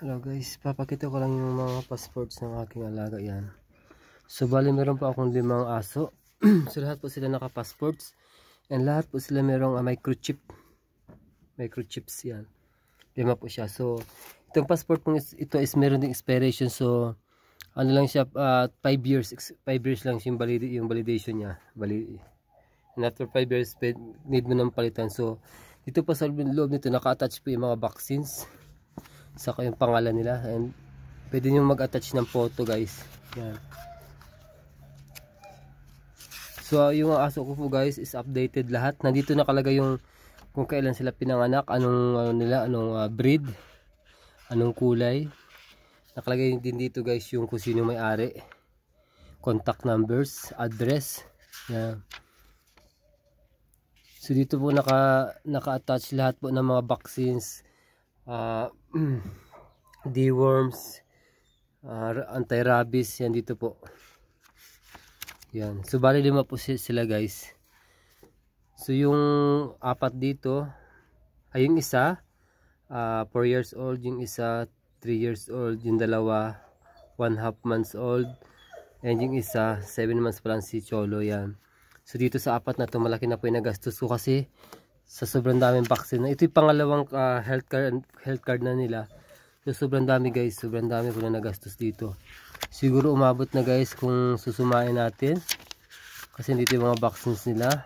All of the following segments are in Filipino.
Hello guys, papakita ko lang yung mga passports ng aking alaga yan. So bali meron pa akong 5 aso. So lahat po sila naka-passports. And lahat po sila merong microchip. Microchips yan. 5 po siya. So itong passport ito is meron ding expiration. So ano lang siya, 5 years. 5 years lang yung validation niya. And after 5 years, need mo nang palitan. So dito pa sa loob nito, naka-attach po yung mga vaccines. Saka yung pangalan nila, and pwede nyo mag-attach ng photo guys. Yan. So yung aso ko po guys is updated lahat. Nandito nakalagay yung kung kailan sila pinanganak, anong breed, anong kulay. Nakalagay din dito guys yung kung sino may-ari, contact numbers, address. Yan. So dito po naka-attach lahat po ng mga vaccines, deworms, anti-rabies, yan dito po. Yan. So bali 5 po sila guys. So yung 4 dito ay yung isa 4 years old, yung isa 3 years old, yung dalawa 1.5 months old, and yung isa 7 months pa lang si Cholo. Yan. So dito sa 4 na to, malaki na po yung nagastos ko kasi sa sobrang daming vaccine. Ito yung pangalawang health card na nila. So sobrang dami guys, sobrang dami ko na nagastos dito. Siguro umabot na guys kung susumain natin. Kasi dito yung mga vaccines nila.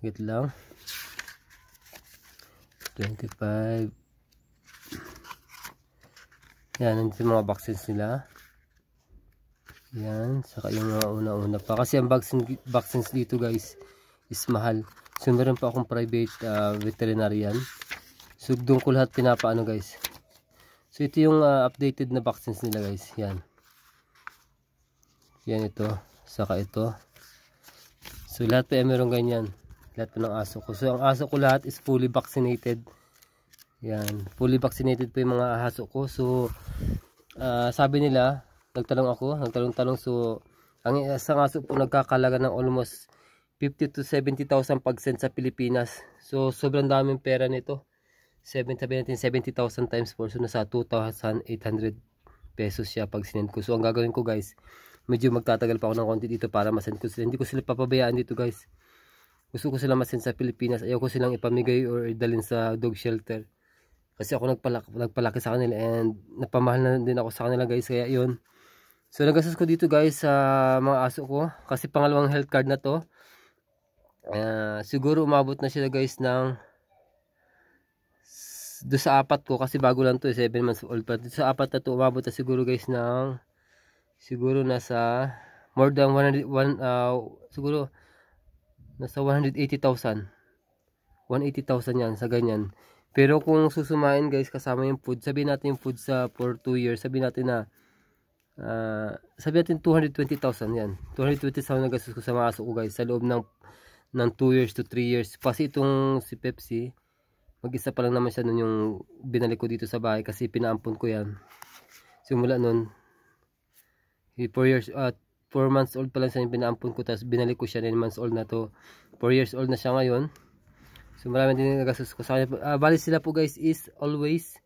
Wait lang. 25. Yan, nandito yung mga vaccines nila. Yan, saka yung mga una-una pa. Kasi ang vaccines dito guys is mahal. So meron pa akong private veterinarian. So doon ko lahat pinapaano guys. So ito yung updated na vaccines nila guys. Yan. Yan ito. Saka ito. So lahat pa meron ganyan. Lahat pa ng aso ko. So ang aso ko lahat is fully vaccinated. Yan. Fully vaccinated po yung mga aso ko. So sabi nila, nagtanong. So ang isang aso po nagkakalaga ng almost 50 to 70,000 pag send sa Pilipinas. So sobrang daming pera nito. 70,000 times 4, so nasa 2,800 pesos siya pag sinend ko. So ang gagawin ko guys, medyo magtatagal pa ako ng konti dito para masend ko sila. Hindi ko sila papabayaan dito guys. Gusto ko sila masend sa Pilipinas. Ayaw ko silang ipamigay or idalhin sa dog shelter. Kasi ako nagpalaki sa kanila and napamahal na din ako sa kanila guys. Kaya yun. So nagastos ko dito guys sa mga aso ko. Kasi pangalawang health card na to. Siguro umabot na sila guys ng do sa 4 ko, kasi bago lang to 7 months old pa. Sa 4 na to umabot na siguro guys ng siguro nasa more than 100 siguro nasa 180,000 yan sa ganyan. Pero kung susumain guys kasama yung food, sabihin natin yung food for 2 years, sabihin natin na sabihin natin 220,000 yan. 220,000 na gastos ko sa mga aso ko guys sa loob ng 2 years to 3 years. Kasi itong si Pepsi, mag-isa pa lang naman siya nun yung binalik ko dito sa bahay kasi pinaampon ko yan. Simula nun, 4 months old pa lang siya yung pinaampon ko, tapos binalik ko siya 9 months old na to. 4 years old na siya ngayon. So marami din nagastos ko sa kanya. Bali sila po guys is always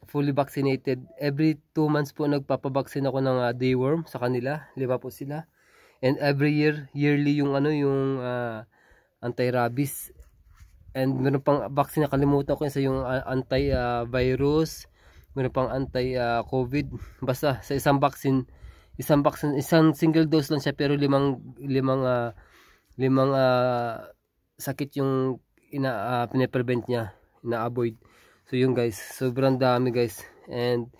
fully vaccinated. Every 2 months po nagpapabaksin ako ng deworm sa kanila. 5 po sila. And every yearly yung anti-rabies. And meron pang vaccine, nakalimutan ko sa yung anti-virus, meron pang anti-COVID. Basta sa isang single dose lang siya, pero limang sakit yung pine-prevent niya, ina-avoid. So yun guys, sobrang dami guys. And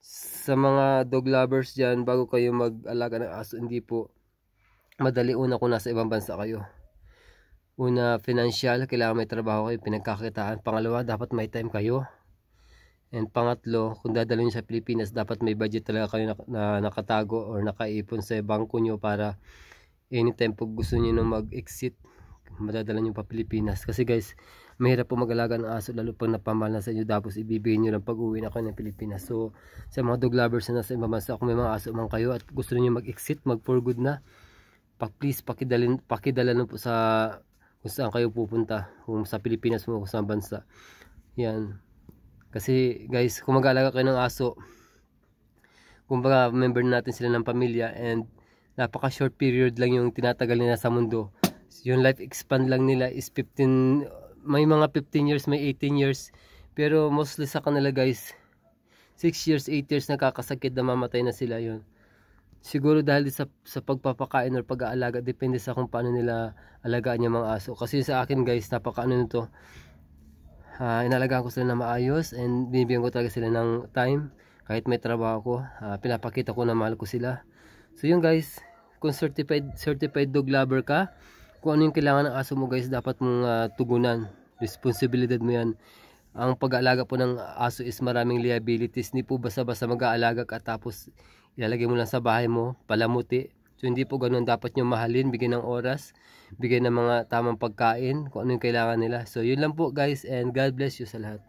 sa mga dog lovers dyan, bago kayo mag-alaga ng aso, hindi po madali. Una, kung nasa ibang bansa kayo. Una, financial, kailangan may trabaho kayo, pinagkakitaan. Pangalawa, dapat may time kayo. And pangatlo, kung dadalhin nyo sa Pilipinas, dapat may budget talaga kayo na nakatago or nakaipon sa bangko nyo para anytime pag gusto nyo na mag-exit, madadala nyo pa Pilipinas. Kasi guys, mahirap po mag-alaga ng aso, lalo pag napamahal na sa inyo, tapos ibibigay nyo lang pag uwi na kayo ng Pilipinas. So sa mga dog lovers na nasa ibang bansa, kung may mga aso man kayo at gusto nyo mag-exit, mag-for good na, please pakidala na po sa kung saan kayo pupunta, kung sa Pilipinas mo, kung saan bansa. Yan. Kasi guys, kung mag-aalaga kayo ng aso, kumbaga member natin sila ng pamilya, and napaka short period lang yung tinatagal nila sa mundo. Yung life expand lang nila is 15, may mga 15 years, may 18 years, pero mostly sa kanila guys 6 years, 8 years nakakasakit na mamatay na sila. Yun siguro dahil sa pagpapakain or pag-aalaga, depende sa kung paano nila alagaan yung mga aso. Kasi sa akin guys, napaka ano nito, inalagaan ko sila na maayos, and binibigyan ko talaga sila ng time. Kahit may trabaho ko, pinapakita ko na mahal ko sila. So yun guys, kung certified dog lover ka, kung ano yung kailangan ng aso mo guys, dapat mong tugunan. Responsibilidad mo yan. Ang pag-aalaga po ng aso is maraming liabilities. Hindi po basta-basta mag-aalaga ka tapos ilalagay mo lang sa bahay mo, palamuti. So hindi po ganun, dapat nyo mahalin, bigyan ng oras, bigyan ng mga tamang pagkain, kung ano yung kailangan nila. So yun lang po guys, and God bless you sa lahat.